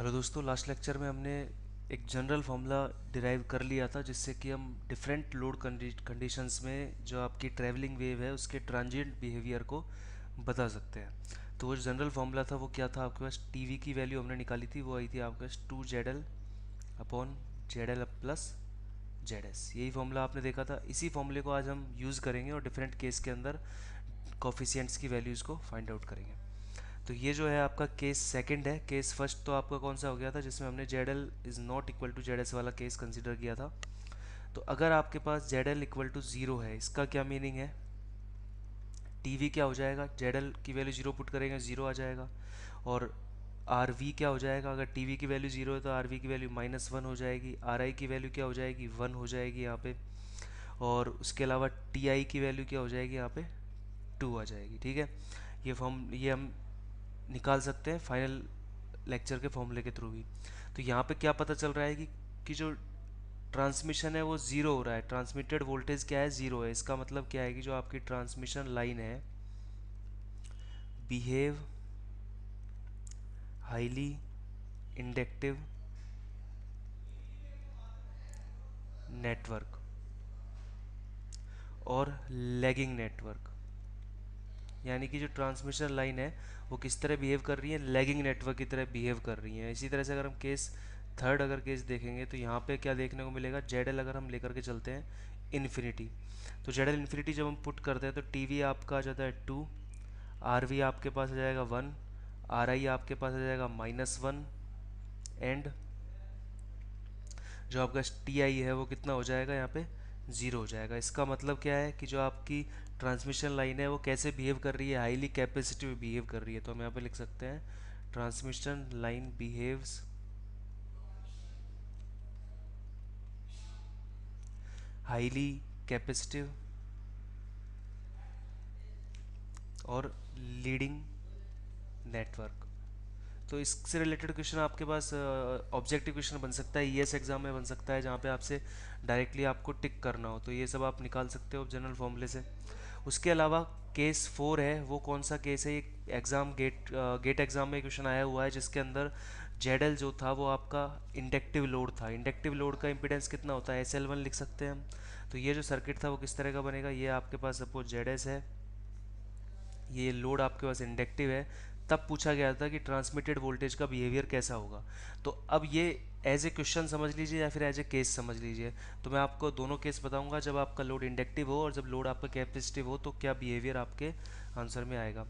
Hello दोस्तों, last lecture में हमने एक जनरल फॉर्मूला डिराइव कर लिया था जिससे कि हम डिफरेंट लोड कंडीशंस में जो आपकी ट्रैवलिंग वेव है उसके ट्रांजिएंट बिहेवियर को बता सकते हैं। तो वो जनरल फॉर्मूला था वो क्या था, आपके पास टीवी की वैल्यू हमने निकाली थी, वो आई थी आपके पास 2 ZL upon ZL plus ZS। यही फॉर्मूला आपने देखा था। इसी फॉर्मूले को आज हम यूज़ करेंगे और डिफरेंट केस के अंदर कॉफिशिएंट्स की वैल्यूज़ को फाइंड आउट करेंगे। तो ये जो है आपका केस सेकंड है। केस फर्स्ट तो आपका कौन सा हो गया था, जिसमें हमने ZL is not equal to ZS वाला केस कंसिडर किया था। तो अगर आपके पास ZL इक्वल टू ज़ीरो है, इसका क्या मीनिंग है, टीवी क्या हो जाएगा, ZL की वैल्यू ज़ीरो पुट करेंगे ज़ीरो आ जाएगा। और RV क्या हो जाएगा, अगर टीवी की वैल्यू ज़ीरो है तो RV की वैल्यू -1 हो जाएगी। RI की वैल्यू क्या हो जाएगी, 1 हो जाएगी यहाँ पे। और उसके अलावा TI की वैल्यू क्या हो जाएगी यहाँ पे, 2 आ जाएगी। ठीक है, ये हम निकाल सकते हैं फाइनल लेक्चर के फॉर्मूले के थ्रू भी। तो यहाँ पे क्या पता चल रहा है कि जो ट्रांसमिशन है वो ज़ीरो हो रहा है, ट्रांसमिटेड वोल्टेज क्या है, ज़ीरो है। इसका मतलब क्या है कि जो आपकी ट्रांसमिशन लाइन है बिहेव हाईली इंडक्टिव नेटवर्क और लैगिंग नेटवर्क। यानी कि जो ट्रांसमिशन लाइन है वो किस तरह बिहेव कर रही है, लैगिंग नेटवर्क की तरह बिहेव कर रही है। इसी तरह से अगर हम केस थर्ड अगर केस देखेंगे तो यहाँ पे क्या देखने को मिलेगा, ZL अगर हम लेकर के चलते हैं इन्फिनिटी, तो ZL इन्फिनिटी जब हम पुट करते हैं तो TV आपका आ जाता है 2, RV आपके पास आ जाएगा 1, RI आपके पास आ जाएगा -1, एंड जो आपका TI है वो कितना हो जाएगा यहाँ पे, ज़ीरो हो जाएगा। इसका मतलब क्या है कि जो आपकी ट्रांसमिशन लाइन है वो कैसे बिहेव कर रही है, हाईली कैपेसिटिव बिहेव कर रही है। तो हम यहाँ पे लिख सकते हैं transmission line behaves highly capacitive और लीडिंग नेटवर्क। तो इससे रिलेटेड क्वेश्चन आपके पास ऑब्जेक्टिव क्वेश्चन बन सकता है, ईएस एग्जाम में बन सकता है, जहाँ पे आपसे डायरेक्टली आपको टिक करना हो। तो ये सब आप निकाल सकते हो जनरल फॉर्मूले से। उसके अलावा केस फोर है, वो कौन सा केस है, एक एग्ज़ाम गेट एग्ज़ाम में क्वेश्चन आया हुआ है जिसके अंदर जेडल जो था वो आपका इंडक्टिव लोड था। इंडक्टिव लोड का इंपीडेंस कितना होता है, SL1 लिख सकते हैं हम। तो ये जो सर्किट था वो किस तरह का बनेगा, ये आपके पास सपोज ZS है, ये लोड आपके पास इंडक्टिव है। तब पूछा गया था कि ट्रांसमिटेड वोल्टेज का बिहेवियर कैसा होगा। तो अब ये एज ए क्वेश्चन समझ लीजिए या फिर एज ए केस समझ लीजिए। तो मैं आपको दोनों केस बताऊंगा, जब आपका लोड इंडक्टिव हो और जब लोड आपका कैपेसिटिव हो तो क्या बिहेवियर आपके आंसर में आएगा।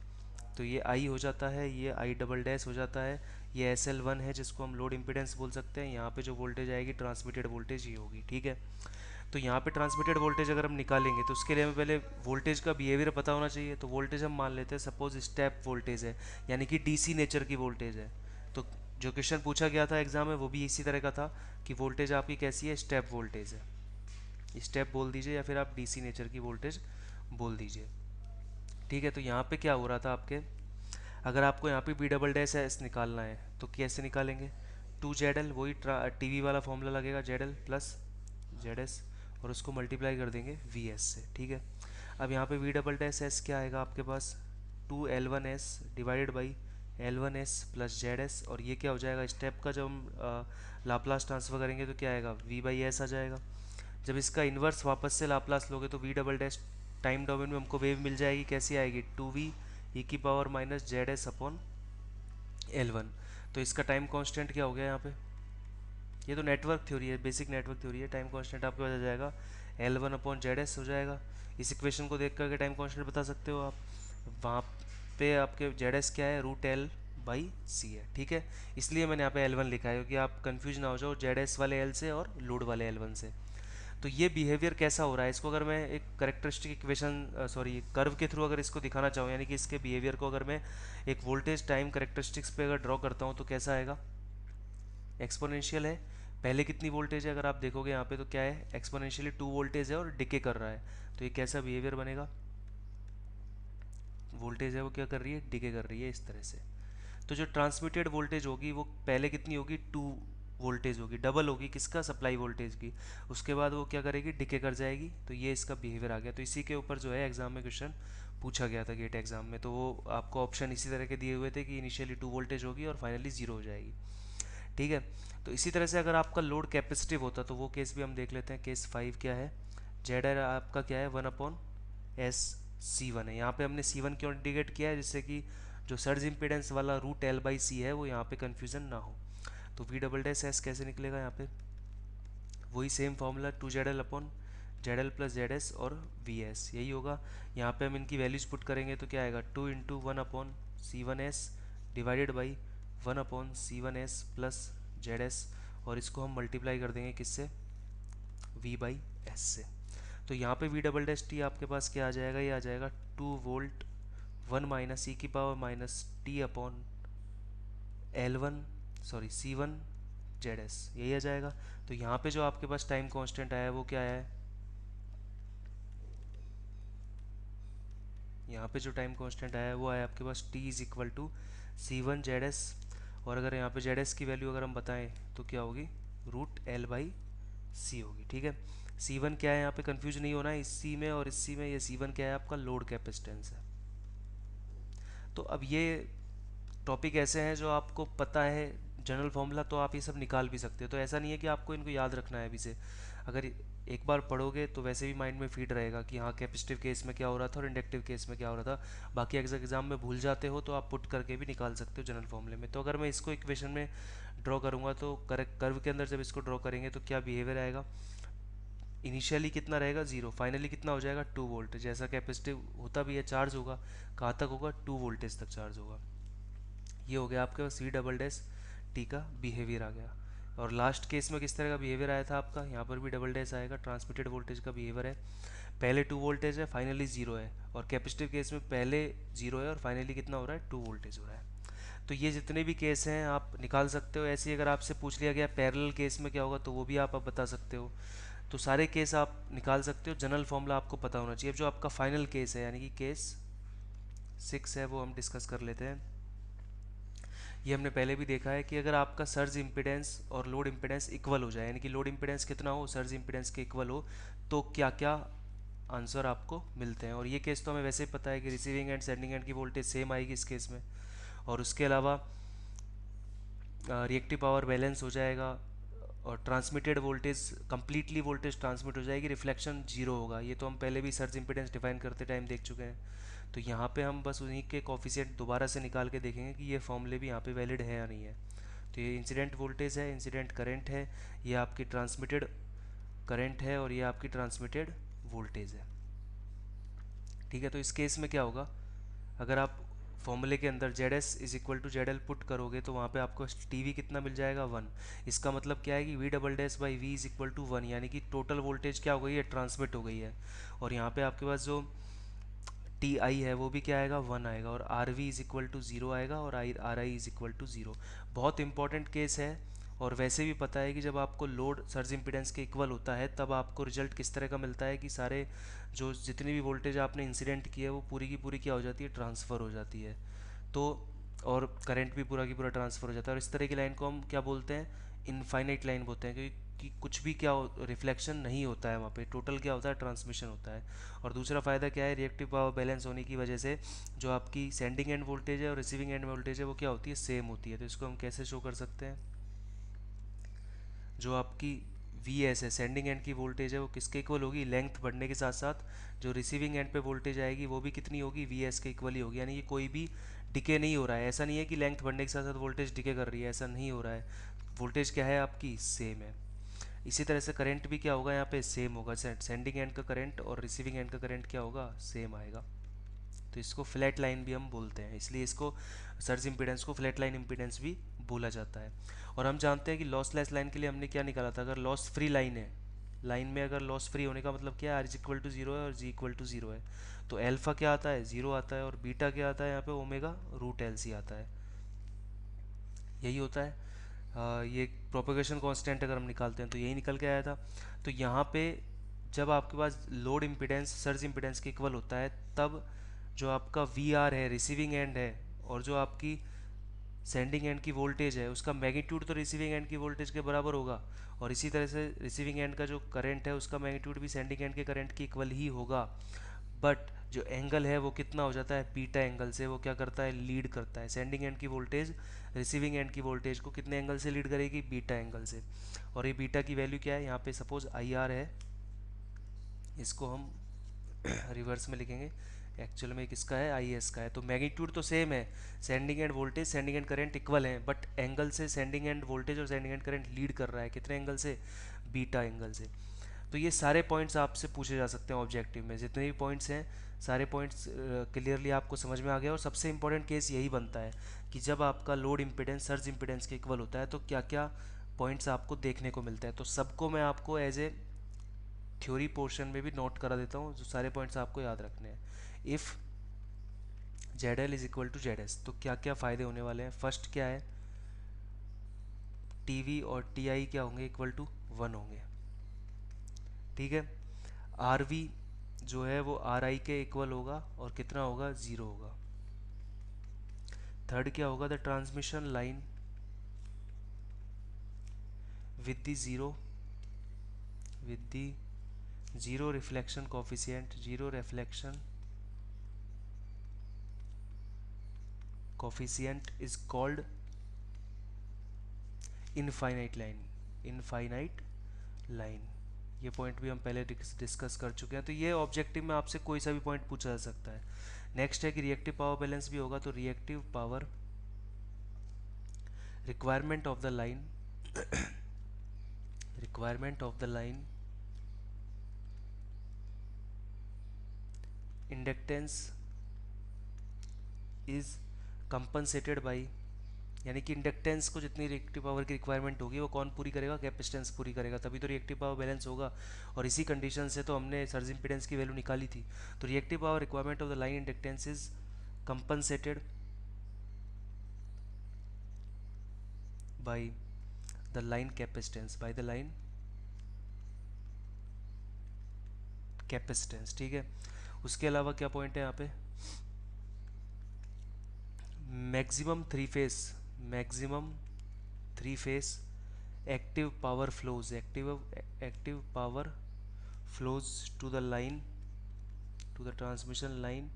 तो ये आई हो जाता है, ये आई डबल डैश हो जाता है, ये SL1 है जिसको हम लोड इम्पिडेंस बोल सकते हैं। यहाँ पे जो वोल्टेज आएगी ट्रांसमिटेड वोल्टेज ये होगी। ठीक है, तो यहाँ पे ट्रांसमिटेड वोल्टेज अगर हम निकालेंगे तो उसके लिए हमें पहले वोल्टेज का बिहेवियर पता होना चाहिए। तो वोल्टेज हम मान लेते हैं सपोज स्टेप वोल्टेज है, यानी कि DC नेचर की वोल्टेज है। तो जो क्वेश्चन पूछा गया था एग्जाम में वो भी इसी तरह का था कि वोल्टेज आपकी कैसी है, स्टेप वोल्टेज है। स्टेप बोल दीजिए या फिर आप DC नेचर की वोल्टेज बोल दीजिए। ठीक है, तो यहाँ पे क्या हो रहा था आपके, अगर आपको यहाँ पे B डबल डैश निकालना है तो कैसे निकालेंगे, 2 ZL, वही TV वाला फॉर्मूला लगेगा, ZL प्लस ZS, और उसको मल्टीप्लाई कर देंगे VS से। ठीक है, अब यहाँ पे V डबल डैश क्या आएगा आपके पास, 2L1S divided by L1S plus ZS। और ये क्या हो जाएगा, स्टेप का जब हम लाप्लास ट्रांसफर करेंगे तो क्या आएगा, V/S आ जाएगा। जब इसका इन्वर्स वापस से लाप्लास लोगे तो V double dash time domain में हमको वेव मिल जाएगी, कैसी आएगी, 2V e⁻⁻ZS अपॉन L1। तो इसका टाइम कांस्टेंट क्या हो गया यहाँ पे, ये तो नेटवर्क थ्योरी है, बेसिक नेटवर्क थ्योरी है। टाइम कांस्टेंट आपके पास आ जाएगा L1/ZS हो जाएगा। इस इक्वेशन को देख करके टाइम कांस्टेंट बता सकते हो आप। वहाँ पे आपके ZS क्या है, √L/C है। ठीक है, इसलिए मैंने यहाँ पे L1 लिखा है क्योंकि आप कंफ्यूज ना हो जाओ ZS वाले L से और लोड वाले L1 से। तो ये बिहेवियर कैसा हो रहा है, इसको अगर मैं एक करेक्टरिस्टिक इक्वेशन सॉरी कर्व के थ्रू अगर इसको दिखाना चाहूँ, यानी कि इसके बिहेवियर को अगर मैं एक वोल्टेज टाइम करेक्टरिस्टिक्स पे अगर ड्रॉ करता हूँ तो कैसा आएगा, एक्सपोनेंशियल है। पहले कितनी वोल्टेज है अगर आप देखोगे यहाँ पे तो क्या है, एक्सपोनेंशियली 2 वोल्टेज है और डिके कर रहा है। तो ये कैसा बिहेवियर बनेगा, वोल्टेज है वो क्या कर रही है, डिके कर रही है इस तरह से। तो जो ट्रांसमिटेड वोल्टेज होगी वो पहले कितनी होगी, 2 वोल्टेज होगी, डबल होगी किसका, सप्लाई वोल्टेज की। उसके बाद वो क्या करेगी, डिके कर जाएगी। तो ये इसका बिहेवियर आ गया। तो इसी के ऊपर जो है एग्जाम में क्वेश्चन पूछा गया था गेट एग्जाम में। तो वो आपको ऑप्शन इसी तरह के दिए हुए थे कि इनिशियली 2 वोल्टेज होगी और फाइनली 0 हो जाएगी। ठीक है। तो इसी तरह से अगर आपका लोड कैपेसिटिव होता तो वो केस भी हम देख लेते हैं। केस 5 क्या है, जेड आर आपका क्या है 1/S C1 है। यहाँ पे हमने C1 क्यों इंडिकेट किया है, जिससे कि जो सर्ज इम्पिडेंस वाला √L/C है वो यहाँ पे कन्फ्यूजन ना हो। तो V डबल डैश S कैसे निकलेगा यहाँ पे, वही सेम फार्मूला 2ZL/ZL + ZS और VS यही होगा। यहाँ पे हम इनकी वैल्यूज पुट करेंगे तो क्या आएगा, 2 × 1/C1S divided by 1/C1S + ZS, और इसको हम मल्टीप्लाई कर देंगे किससे, V/S से। तो यहाँ पे V डबल डैश T आपके पास क्या आ जाएगा, ये आ जाएगा 2 वोल्ट 1 - e⁻t/L1 यही आ जाएगा। तो यहाँ पे जो आपके पास टाइम कांस्टेंट आया है वो क्या है, यहाँ पे जो टाइम कांस्टेंट आया है वो आया आपके पास T = C1 ZS। और अगर यहाँ पे ZS की वैल्यू अगर हम बताएं तो क्या होगी, √L/C होगी। ठीक है, C1 क्या है यहाँ पे कंफ्यूज नहीं होना है इसी में और इसी में, ये C1 क्या है आपका लोड कैपेसिटेंस है। तो अब ये टॉपिक ऐसे हैं जो आपको पता है जनरल फॉर्मूला, तो आप ये सब निकाल भी सकते हो। तो ऐसा नहीं है कि आपको इनको याद रखना है अभी से, अगर एक बार पढ़ोगे तो वैसे भी माइंड में फीड रहेगा कि हाँ कैपेसिटिव केस में क्या हो रहा था और इंडक्टिव केस में क्या हो रहा था। बाकी एग्जाम में भूल जाते हो तो आप पुट करके भी निकाल सकते हो जनरल फॉर्मूले में। तो अगर मैं इसको इक्वेशन में ड्रॉ करूँगा तो करेक्ट कर्व के अंदर जब इसको ड्रॉ करेंगे तो क्या बिहेवियर आएगा, इनिशियली कितना रहेगा 0, फाइनली कितना हो जाएगा 2 वोल्ट। जैसा कैपेसिटिव होता भी है चार्ज होगा, कहाँ तक होगा 2 वोल्टेज तक चार्ज होगा। ये हो गया आपके पास V डबल डैश T का बिहेवियर आ गया। और लास्ट केस में किस तरह का बिहेवियर आया था आपका, यहाँ पर भी डबल डैश आएगा, ट्रांसमिटेड वोल्टेज का बिहेवियर है, पहले 2 वोल्टेज है फाइनली 0 है। और कैपेसिटिव केस में पहले 0 है और फाइनली कितना हो रहा है 2 वोल्टेज हो रहा है। तो ये जितने भी केस हैं आप निकाल सकते हो। ऐसे ही अगर आपसे पूछ लिया गया पैरेलल केस में क्या होगा तो वो भी आप बता सकते हो। तो सारे केस आप निकाल सकते हो, जनरल फॉर्मूला आपको पता होना चाहिए। अब जो आपका फाइनल केस है यानी कि केस 6 है वो हम डिस्कस कर लेते हैं। ये हमने पहले भी देखा है कि अगर आपका सर्ज इम्पिडेंस और लोड इम्पिडेंस इक्वल हो जाए, यानी कि लोड इम्पिडेंस कितना हो सर्ज इम्पिडेंस के इक्वल हो, तो क्या क्या आंसर आपको मिलते हैं। और ये केस तो हमें वैसे ही पता है कि रिसीविंग एंड सेंडिंग एंड की वोल्टेज सेम आएगी इस केस में। और उसके अलावा रिएक्टिव पावर बैलेंस हो जाएगा और transmitted voltage completely voltage transmit हो जाएगी, रिफ्लेक्शन 0 होगा। ये तो हम पहले भी सर्ज इम्पिडेंस डिफाइन करते टाइम देख चुके हैं। तो यहाँ पे हम बस उन्हीं के कोफिशिएंट दोबारा से निकाल के देखेंगे कि ये फॉर्मूले भी यहाँ पे वैलिड है या नहीं है। तो ये इंसिडेंट वोल्टेज है, इंसिडेंट करंट है, ये आपकी ट्रांसमिटेड करंट है और ये आपकी ट्रांसमिटेड वोल्टेज है। ठीक है, तो इस केस में क्या होगा, अगर आप फॉर्मूले के अंदर ZS = ZL पुट करोगे तो वहाँ पे आपको TV कितना मिल जाएगा 1। इसका मतलब क्या है कि V डबल डैश/V = 1, यानी कि टोटल वोल्टेज क्या हो गई है, ट्रांसमिट हो गई है। और यहाँ पे आपके पास जो TI है वो भी क्या आएगा 1 आएगा, और RV = 0 आएगा और RI = 0। बहुत इंपॉर्टेंट केस है। और वैसे भी पता है कि जब आपको लोड सर्ज इम्पिडेंस के इक्वल होता है तब आपको रिजल्ट किस तरह का मिलता है कि सारे जो जितनी भी वोल्टेज आपने इंसिडेंट की है वो पूरी की पूरी क्या हो जाती है, ट्रांसफ़र हो जाती है। तो और करंट भी पूरा की पूरा ट्रांसफ़र हो जाता है। और इस तरह की लाइन को हम क्या बोलते हैं, इनफाइनाइट लाइन बोलते हैं, क्योंकि कि कुछ भी क्या रिफ्लेक्शन नहीं होता है वहाँ पे, टोटल क्या होता है, ट्रांसमिशन होता है। और दूसरा फ़ायदा क्या है, रिएक्टिव पावर बैलेंस होने की वजह से जो आपकी सेंडिंग एंड वोल्टेज है और रिसीविंग एंड वोल्टेज है वो क्या होती है, सेम होती है। तो इसको हम कैसे शो कर सकते हैं, जो आपकी VS है सेंडिंग एंड की वोल्टेज है वो किसके इक्वल होगी, लेंथ बढ़ने के साथ साथ जो रिसीविंग एंड पे वोल्टेज आएगी वो भी कितनी होगी, VS के इक्वल ही होगी। यानी कि कोई भी डिके नहीं हो रहा है, ऐसा नहीं है कि लेंथ बढ़ने के साथ साथ वोल्टेज डिके कर रही है, ऐसा नहीं हो रहा है। वोल्टेज क्या है आपकी, सेम है। इसी तरह से करंट भी क्या होगा यहाँ पे, सेम होगा। सेंडिंग एंड का करंट और रिसीविंग एंड का करंट क्या होगा, सेम आएगा। तो इसको फ्लैट लाइन भी हम बोलते हैं, इसलिए इसको सर्ज इम्पिडेंस को फ्लैट लाइन इम्पिडेंस भी बोला जाता है। और हम जानते हैं कि लॉसलेस लाइन के लिए हमने क्या निकाला था, अगर लॉस फ्री लाइन है, लाइन में अगर लॉस फ्री होने का मतलब क्या है, R = 0 है और G = 0 है, तो एल्फा क्या आता है, 0 आता है, और बीटा क्या आता है यहाँ पे, ओमेगा √LC आता है। यही होता है। ये प्रोपेगेशन कांस्टेंट अगर हम निकालते हैं तो यही निकल के आया था। तो यहाँ पे जब आपके पास लोड इम्पिडेंस सर्ज इम्पिडेंस के इक्वल होता है तब जो आपका VR है रिसीविंग एंड है और जो आपकी सेंडिंग एंड की वोल्टेज है उसका मैग्नीट्यूड तो रिसीविंग एंड की वोल्टेज के बराबर होगा। और इसी तरह से रिसीविंग एंड का जो करंट है उसका मैग्नीट्यूड भी सेंडिंग एंड के करंट के इक्वल ही होगा। बट जो एंगल है वो कितना हो जाता है, बीटा एंगल से वो क्या करता है, लीड करता है। सेंडिंग एंड की वोल्टेज रिसीविंग एंड की वोल्टेज को कितने एंगल से लीड करेगी, बीटा एंगल से। और ये बीटा की वैल्यू क्या है, यहाँ पे सपोज आई आर है, इसको हम रिवर्स में लिखेंगे, एक्चुअल में किसका है, आई एस का है। तो मैग्नीट्यूड तो सेम है, sending end voltage sending end current equal हैं, बट एंगल से सेंडिंग एंड वोल्टेज और सेंडिंग एंड करंट लीड कर रहा है, कितने एंगल से, बीटा एंगल से। तो ये सारे पॉइंट्स आपसे पूछे जा सकते हैं ऑब्जेक्टिव में, जितने भी पॉइंट्स हैं सारे पॉइंट्स क्लियरली आपको समझ में आ गया। और सबसे इंपॉर्टेंट केस यही बनता है कि जब आपका लोड इम्पिडेंस सर्ज इम्पिडेंस के इक्वल होता है तो क्या क्या पॉइंट्स आपको देखने को मिलता है। तो सबको मैं आपको एज ए थ्योरी पोर्शन में भी नोट करा देता हूँ, जो सारे पॉइंट्स आपको याद रखने हैं। If Z L is equal to Z S तो क्या क्या फ़ायदे होने वाले हैं। फर्स्ट क्या है, टी वी और टी आई क्या होंगे, इक्वल टू 1 होंगे, ठीक है। आर वी जो है वो आर आई के इक्वल होगा और कितना होगा, 0 होगा। थर्ड क्या होगा, the transmission line with the zero with the zero reflection coefficient, zero reflection coefficient is called infinite line, infinite line. ये पॉइंट भी हम पहले डिस्कस कर चुके हैं। तो ये ऑब्जेक्टिव में आपसे कोई सा भी पॉइंट पूछा जा सकता है। नेक्स्ट है कि रिएक्टिव पावर बैलेंस भी होगा, तो reactive power requirement of the line requirement of the line inductance is compensated by, यानी कि इंडक्टेंस को जितनी रिएक्टिव पावर की रिक्वायरमेंट होगी वो कौन पूरी करेगा, कैपेसिटेंस पूरी करेगा, तभी तो रिएक्टिव पावर बैलेंस होगा। और इसी कंडीशन से तो हमने सर्ज इम्पिडेंस की वैल्यू निकाली थी। तो reactive power requirement of the line inductance is compensated by the line capacitance, by the line capacitance, ठीक है। उसके अलावा क्या पॉइंट है यहाँ पे, maximum three phase, maximum three phase active power flows, active power flows to the line, to the transmission line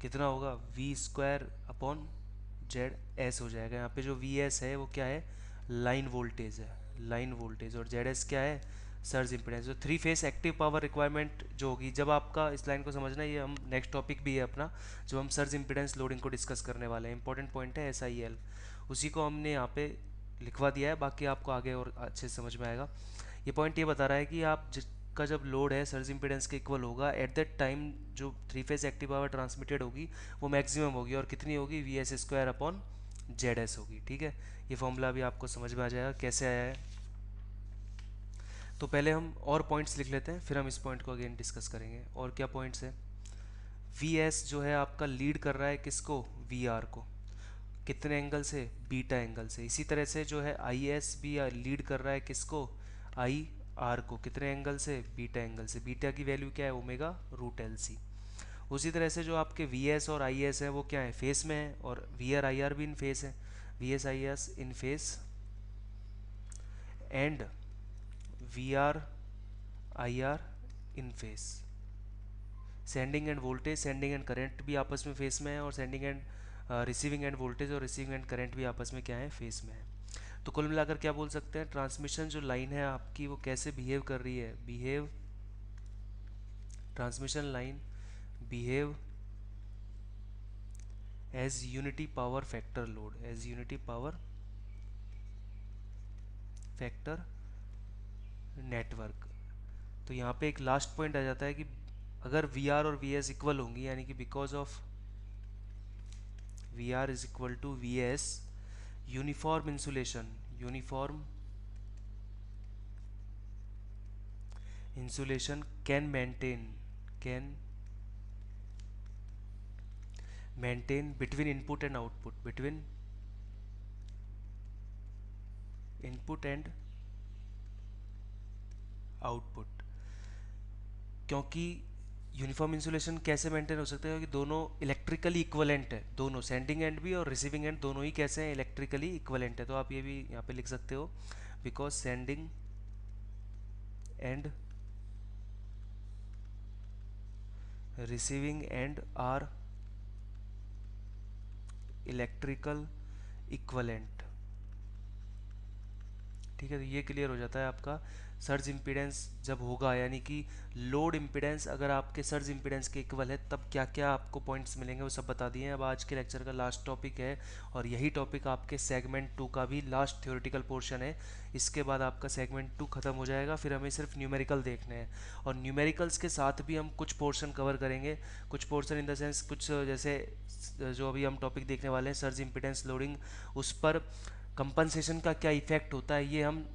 कितना होगा, V square upon Z S हो जाएगा। यहाँ पे जो वी एस है वो क्या है, लाइन वोल्टेज है, लाइन वोल्टेज, और जेड एस क्या है, सर्ज इम्पिडेंस। तो three phase active power requirement जो होगी, जब आपका इस लाइन को समझना, ये हम नेक्स्ट टॉपिक भी है अपना, जब हम सर्ज इम्पिडेंस लोडिंग को डिस्कस करने वाले हैं, इंपॉर्टेंट पॉइंट है एस आई एल, उसी को हमने यहाँ पे लिखवा दिया है, बाकी आपको आगे और अच्छे से समझ में आएगा। ये पॉइंट ये बता रहा है कि आप जिसका जब लोड है सर्ज इम्पिडेंस के इक्वल होगा, एट दैट टाइम जो three phase active power transmitted होगी वो मैक्सिमम होगी, और कितनी होगी, we S square upon Z S होगी, ठीक है। ये फॉर्मूला भी आपको समझ में आ जाएगा कैसे आया है। तो पहले हम और पॉइंट्स लिख लेते हैं, फिर हम इस पॉइंट को अगेन डिस्कस करेंगे। और क्या पॉइंट्स है, वी एस जो है आपका लीड कर रहा है किसको, वी आर को, कितने एंगल से, बीटा एंगल से। इसी तरह से जो है आई एस भी लीड कर रहा है किसको, आई आर को, कितने एंगल से, बीटा एंगल से। बीटा की वैल्यू क्या है, ओमेगा रूट एल सी। उसी तरह से जो आपके वी एस और आई एस है वो क्या है, फेस में है, और वी आर आई आर भी इन फेस है, V S I S in phase and V R I R in phase. Sending end voltage, sending end current भी आपस में फेस में है, और sending end receiving end voltage और receiving end current भी आपस में क्या है, फेस में है। तो कुल मिलाकर क्या बोल सकते हैं, ट्रांसमिशन जो लाइन है आपकी वो कैसे बिहेव कर रही है, behave, transmission line behave as unity power factor load, as unity power factor network. तो यहाँ पे एक लास्ट पॉइंट आ जाता है कि अगर वी आर और वी एस इक्वल होंगी, यानी कि because of V R is equal to V S, uniform insulation, uniform insulation can maintain between input and output, between input and output। क्योंकि यूनिफॉर्म इंसुलेशन कैसे मेंटेन हो सकता है, क्योंकि दोनों इलेक्ट्रिकली इक्वलेंट है, दोनों सेंडिंग एंड भी और रिसीविंग एंड दोनों ही कैसे हैं, इलेक्ट्रिकली इक्वलेंट है। तो आप ये भी यहाँ पे लिख सकते हो, because sending end receiving end are electrical equivalent. ठीक है, तो ये क्लियर हो जाता है आपका सर्ज इम्पीडेंस जब होगा, यानी कि लोड इम्पीडेंस अगर आपके सर्ज इम्पीडेंस के इक्वल है तब क्या क्या आपको पॉइंट्स मिलेंगे वो सब बता दिए हैं। अब आज के लेक्चर का लास्ट टॉपिक है और यही टॉपिक आपके सेगमेंट 2 का भी लास्ट थ्योरेटिकल पोर्शन है। इसके बाद आपका सेगमेंट 2 खत्म हो जाएगा, फिर हमें सिर्फ न्यूमेरिकल देखने हैं और न्यूमेरिकल्स के साथ भी हम कुछ पोर्शन कवर करेंगे। कुछ पोर्शन इन द सेंस कुछ जैसे जो अभी हम टॉपिक देखने वाले हैं सर्ज इम्पीडेंस लोडिंग, उस पर कंपनसेशन का क्या इफेक्ट होता है ये हम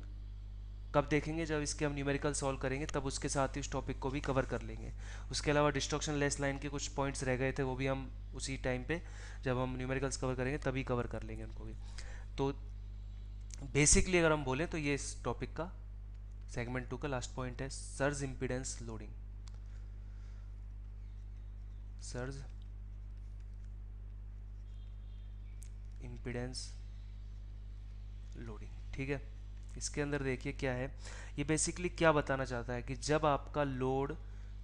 कब देखेंगे, जब इसके हम न्यूमेरिकल सॉल्व करेंगे तब उसके साथ ही उस टॉपिक को भी कवर कर लेंगे। उसके अलावा डिस्ट्रक्शन लेस लाइन के कुछ पॉइंट्स रह गए थे, वो भी हम उसी टाइम पे जब हम न्यूमेरिकल्स कवर करेंगे तभी कवर कर लेंगे उनको भी। तो बेसिकली अगर हम बोलें तो ये इस टॉपिक का सेगमेंट 2 का लास्ट पॉइंट है surge impedance loading. Surge impedance loading, ठीक है। इसके अंदर देखिए क्या है, ये बेसिकली क्या बताना चाहता है कि जब आपका लोड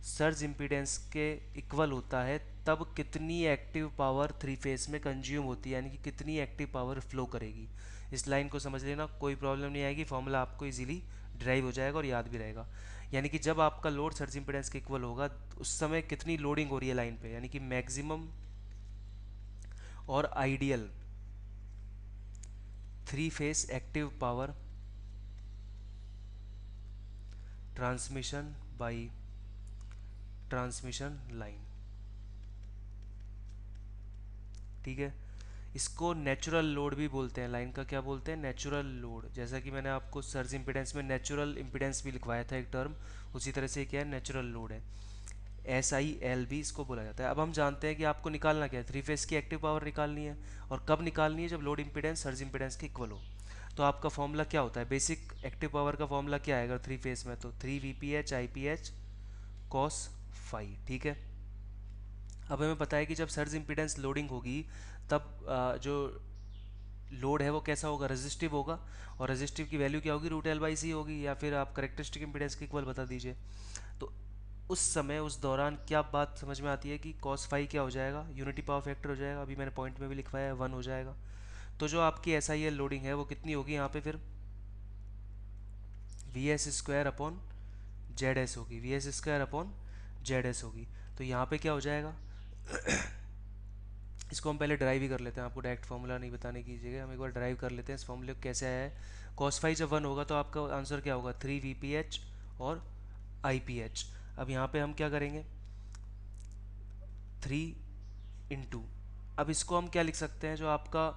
सर्ज इम्पीडेंस के इक्वल होता है तब कितनी एक्टिव पावर थ्री फेस में कंज्यूम होती है, यानी कि कितनी एक्टिव पावर फ्लो करेगी। इस लाइन को समझ लेना, कोई प्रॉब्लम नहीं आएगी, फॉर्मूला आपको इजीली ड्राइव हो जाएगा और याद भी रहेगा। यानी कि जब आपका लोड सर्ज इम्पीडेंस के इक्वल होगा उस समय कितनी लोडिंग हो रही है लाइन पे, यानी कि मैक्सिमम और ideal three phase active power transmission by transmission line. ठीक है, इसको नेचुरल लोड भी बोलते हैं, लाइन का क्या बोलते हैं, नेचुरल लोड। जैसा कि मैंने आपको सर्ज इम्पीडेंस में नेचुरल इम्पीडेंस भी लिखवाया था एक टर्म, उसी तरह से क्या है, नेचुरल लोड है। SIL भी इसको बोला जाता है। अब हम जानते हैं कि आपको निकालना क्या है, थ्री फेस की एक्टिव पावर निकालनी है और कब निकालनी है, जब लोड इम्पीडेंस सर्ज इम्पीडेंस के इक्वल हो। तो आपका फॉर्मूला क्या होता है, बेसिक एक्टिव पावर का फॉर्मूला क्या है अगर थ्री फेस में, तो 3 VPH IPH कॉस फाई। ठीक है, अब हमें पता है कि जब सर्ज इम्पीडेंस लोडिंग होगी तब जो लोड है वो कैसा होगा, रेजिस्टिव होगा, और रेजिस्टिव की वैल्यू क्या होगी, √L/C होगी, या फिर आप करेक्टरिस्टिक इम्पीडेंस के इक्वल बता दीजिए। तो उस समय उस दौरान क्या बात समझ में आती है कि कॉस फाई क्या हो जाएगा, यूनिटी पावर फैक्टर हो जाएगा, अभी मैंने पॉइंट में भी लिखवाया है 1 हो जाएगा। तो जो आपकी SIL लोडिंग है वो कितनी होगी यहाँ पे, फिर VS² अपॉन ZS होगी, VS² अपॉन ZS होगी। तो यहाँ पे क्या हो जाएगा, इसको हम पहले ड्राइव ही कर लेते हैं, आपको डायरेक्ट फॉर्मूला नहीं बताने की जगह हम एक बार ड्राइव कर लेते हैं इस फॉर्मूले को कैसे आया है। कॉस फाई जब 1 होगा तो आपका आंसर क्या होगा, 3 VPH और IPH। अब यहाँ पे हम क्या करेंगे, 3 इंटू, अब इसको हम क्या लिख सकते हैं, जो आपका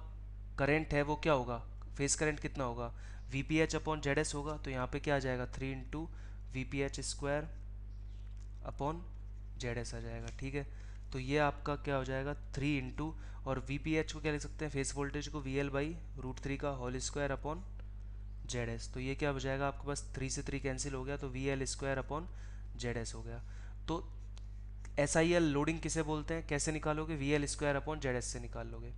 करंट है वो क्या होगा, फेस करंट कितना होगा, VPH/ZS होगा। तो यहाँ पे क्या आ जाएगा, 3 इंटू VPH² अपॉन ZS आ जाएगा। ठीक है, तो ये आपका क्या हो जाएगा, 3 इंटू, और VPH को क्या लिख सकते हैं, फेस वोल्टेज को VL/√3 का होल² अपॉन ZS। तो ये क्या हो जाएगा आपके पास, 3 से 3 कैंसिल हो गया तो VL² अपॉन ZS हो गया। तो SIL लोडिंग किसे बोलते हैं, कैसे निकालोगे, VL² अपॉन ZS से निकाल लोगे।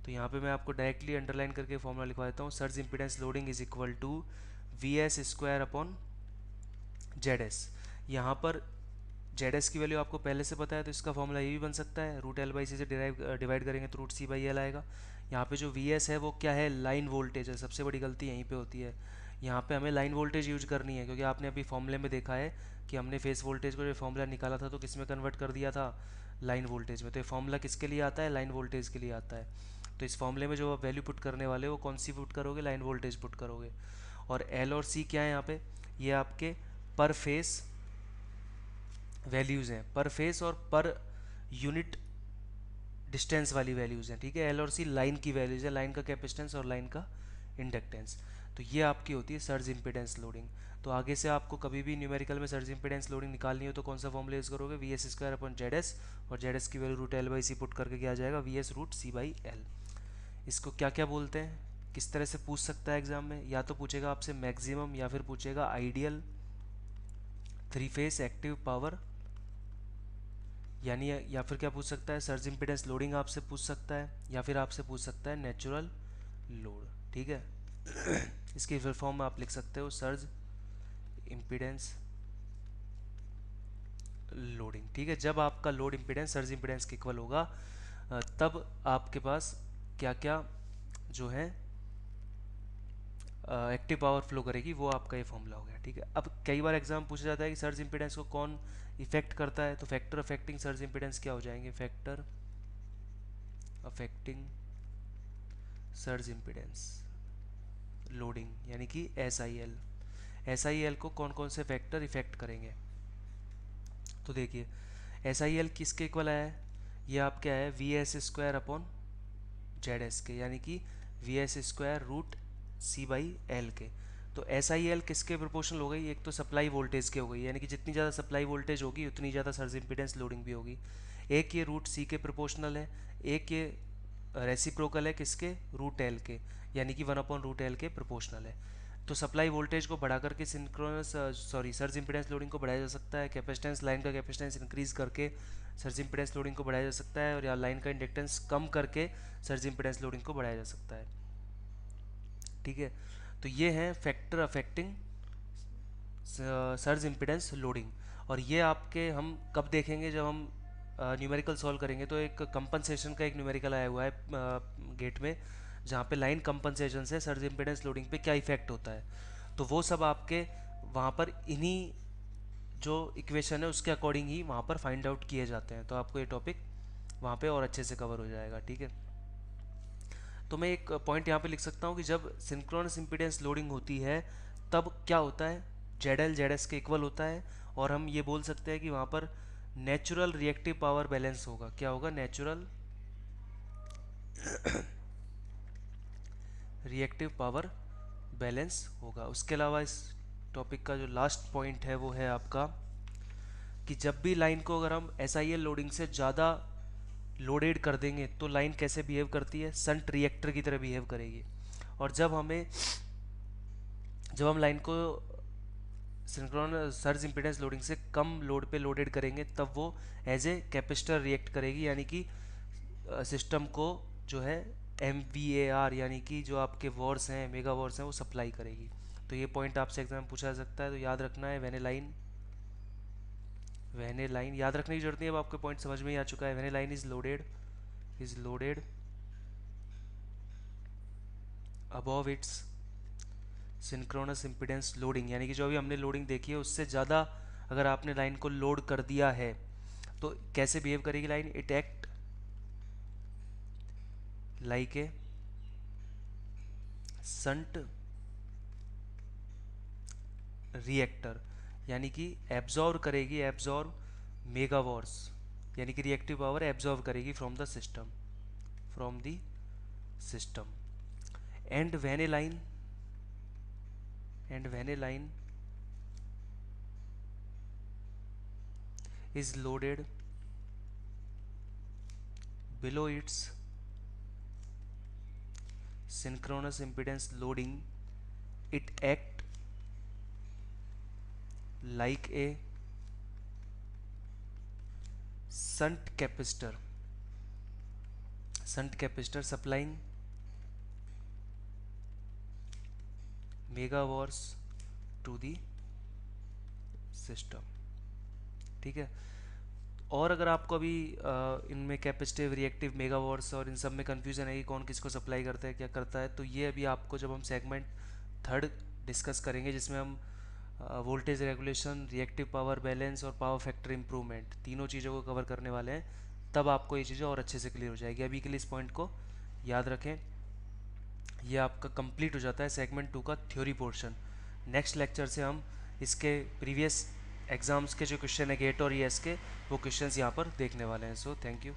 तो यहाँ पे मैं आपको डायरेक्टली अंडरलाइन करके फॉर्मूला लिखवा देता हूँ, surge impedance loading is equal to VS² upon ZS। यहाँ पर ZS की वैल्यू आपको पहले से पता है तो इसका फॉर्मूला ये भी बन सकता है, √L/C से डिवाइड करेंगे तो √C/L आएगा। यहाँ पे जो VS है वो क्या है, लाइन वोल्टेज है, सबसे बड़ी गलती यहीं पे होती है। यहाँ पे हमें लाइन वोल्टेज यूज करनी है, क्योंकि आपने अभी फॉर्मूले में देखा है कि हमने फेस वोल्टेज को जो फॉर्मूला निकाला था तो किस में कन्वर्ट कर दिया था, लाइन वोल्टेज में। तो ये फॉर्मूला किसके लिए आता है, लाइन वोल्टेज के लिए आता है। तो इस फॉर्मूले में जो आप वैल्यू पुट करने वाले हो वो कौन सी पुट करोगे, लाइन वोल्टेज पुट करोगे। और L और C क्या है यहाँ पे, ये आपके पर फेस वैल्यूज़ हैं, पर फेस और पर यूनिट डिस्टेंस वाली वैल्यूज़ हैं। ठीक है, L और C लाइन की वैल्यूज़ है, लाइन का कैपेसिटेंस और लाइन का इंडक्टेंस। तो ये आपकी होती है सर्ज इम्पीडेंस लोडिंग। तो आगे से आपको कभी भी न्यूमेरिकल में सर्ज इम्पीडेंस लोडिंग निकालनी हो तो कौन सा फॉर्मूला यूज़ करोगे, VS² अपॉन ZS, और ZS की वैल्यू √L/C पुट करके क्या आ जाएगा, VS√C/L। इसको क्या क्या बोलते हैं, किस तरह से पूछ सकता है एग्जाम में, या तो पूछेगा आपसे मैक्सिमम या फिर पूछेगा ideal three phase active power, यानी या फिर क्या पूछ सकता है, सर्ज इम्पीडेंस लोडिंग आपसे पूछ सकता है, या फिर आपसे पूछ सकता है नेचुरल लोड। ठीक है, इसकी फिर फॉर्म में आप लिख सकते हो सर्ज इम्पीडेंस लोडिंग। ठीक है, जब आपका लोड इम्पीडेंस सर्ज इम्पीडेंस के इक्वल होगा तब आपके पास क्या क्या जो है एक्टिव पावर फ्लो करेगी, वो आपका ये फॉर्मूला हो गया। ठीक है, अब कई बार एग्जाम पूछा जाता है कि सर्ज इम्पीडेंस को कौन इफेक्ट करता है, तो फैक्टर अफेक्टिंग सर्ज इम्पीडेंस क्या हो जाएंगे, factor affecting surge impedance loading यानी कि एस आई एल को कौन कौन से फैक्टर इफेक्ट करेंगे। तो देखिए एस आई एल किसके इक्वल आया है, ये आप क्या है V S square upon Z S के, यानी कि V S square root C by L के। तो एस आई एल किसके प्रोपोर्शनल हो गई, एक तो सप्लाई वोल्टेज के हो गई, यानी कि जितनी ज़्यादा सप्लाई वोल्टेज होगी उतनी ज़्यादा सर्ज इम्पीडेंस लोडिंग भी होगी। एक ये रूट सी के प्रोपोर्शनल है, एक ये रेसिप्रोकल है किसके, रूट एल के, यानी कि 1/रूट एल के प्रोपोर्शनल है। तो सप्लाई वोल्टेज को बढ़ा करके सिंक्रोनस सर्ज इम्पीडेंस लोडिंग को बढ़ाया जा सकता है, कैपेसिटेंस लाइन का कैपेसिटेंस इंक्रीज करके सर्ज इम्पीडेंस लोडिंग को बढ़ाया जा सकता है, और या लाइन का इंडक्टेंस कम करके सर्ज इम्पीडेंस लोडिंग को बढ़ाया जा सकता है। ठीक है, तो ये है factor affecting surge impedance loading. और ये आपके हम कब देखेंगे, जब हम न्यूमेरिकल सॉल्व करेंगे। तो एक कंपनसेशन का एक न्यूमेरिकल आया हुआ है गेट में, जहाँ पे लाइन कंपनसेशन से सर्ज इम्पीडेंस लोडिंग पे क्या इफेक्ट होता है, तो वो सब आपके वहाँ पर इन्हीं जो इक्वेशन है उसके अकॉर्डिंग ही वहाँ पर फाइंड आउट किए जाते हैं। तो आपको ये टॉपिक वहाँ पे और अच्छे से कवर हो जाएगा। ठीक है, तो मैं एक पॉइंट यहाँ पे लिख सकता हूँ कि जब सिंक्रोनस इम्पीडेंस लोडिंग होती है तब क्या होता है, जेड एल जेड एस के इक्वल होता है, और हम ये बोल सकते हैं कि वहाँ पर नेचुरल रिएक्टिव पावर बैलेंस होगा। क्या होगा, नेचुरल रिएक्टिव पावर बैलेंस होगा। उसके अलावा इस टॉपिक का जो लास्ट पॉइंट है वो है आपका कि जब भी लाइन को अगर हम एस आई एल लोडिंग से ज़्यादा लोडेड कर देंगे तो लाइन कैसे बिहेव करती है, संट रिएक्टर की तरह बिहेव करेगी। और जब हम लाइन को सिंक्रोनस सर्ज इम्पीडेंस लोडिंग से कम लोड पे लोडेड करेंगे तब वो एज ए कैपेसिटर रिएक्ट करेगी, यानी कि सिस्टम को जो है एम वी ए आर यानी कि जो आपके वॉर्स हैं मेगा वॉर्स हैं वो सप्लाई करेगी। तो ये पॉइंट आपसे एग्जाम में पूछा जा सकता है, तो याद रखना है। वेने लाइन याद रखने की जरूरत नहीं है, अब आपके पॉइंट समझ में ही आ चुका है। When a line is loaded above its synchronous impedance loading, यानी कि जो अभी हमने लोडिंग देखी है उससे ज़्यादा अगर आपने लाइन को लोड कर दिया है तो कैसे बिहेव करेगी line, it act like a shunt reactor, यानी कि एब्जॉर्व मेगावॉर्स, यानी कि रिएक्टिव पावर एब्जॉर्व करेगी from the system. And when A line is loaded below its synchronous impedance loading, it act like a shunt capacitor supplying megawatts to the system। ठीक है, और अगर आपको अभी इनमें कैपेसिटिव रिएक्टिव मेगावाट्स और इन सब में कंफ्यूजन है कि कौन किसको सप्लाई करता है क्या करता है, तो ये अभी आपको जब हम सेगमेंट थर्ड डिस्कस करेंगे जिसमें हम voltage regulation, reactive power balance और पावर फैक्टर इंप्रूवमेंट तीनों चीज़ों को कवर करने वाले हैं, तब आपको ये चीज़ें और अच्छे से क्लियर हो जाएगी। अभी के लिए इस पॉइंट को याद रखें। ये आपका कंप्लीट हो जाता है सेगमेंट 2 का थ्योरी पोर्शन। नेक्स्ट लेक्चर से हम इसके प्रीवियस एग्जाम्स के जो क्वेश्चन है गेट और ईएस के, वो क्वेश्चंस यहाँ पर देखने वाले हैं। So thank you.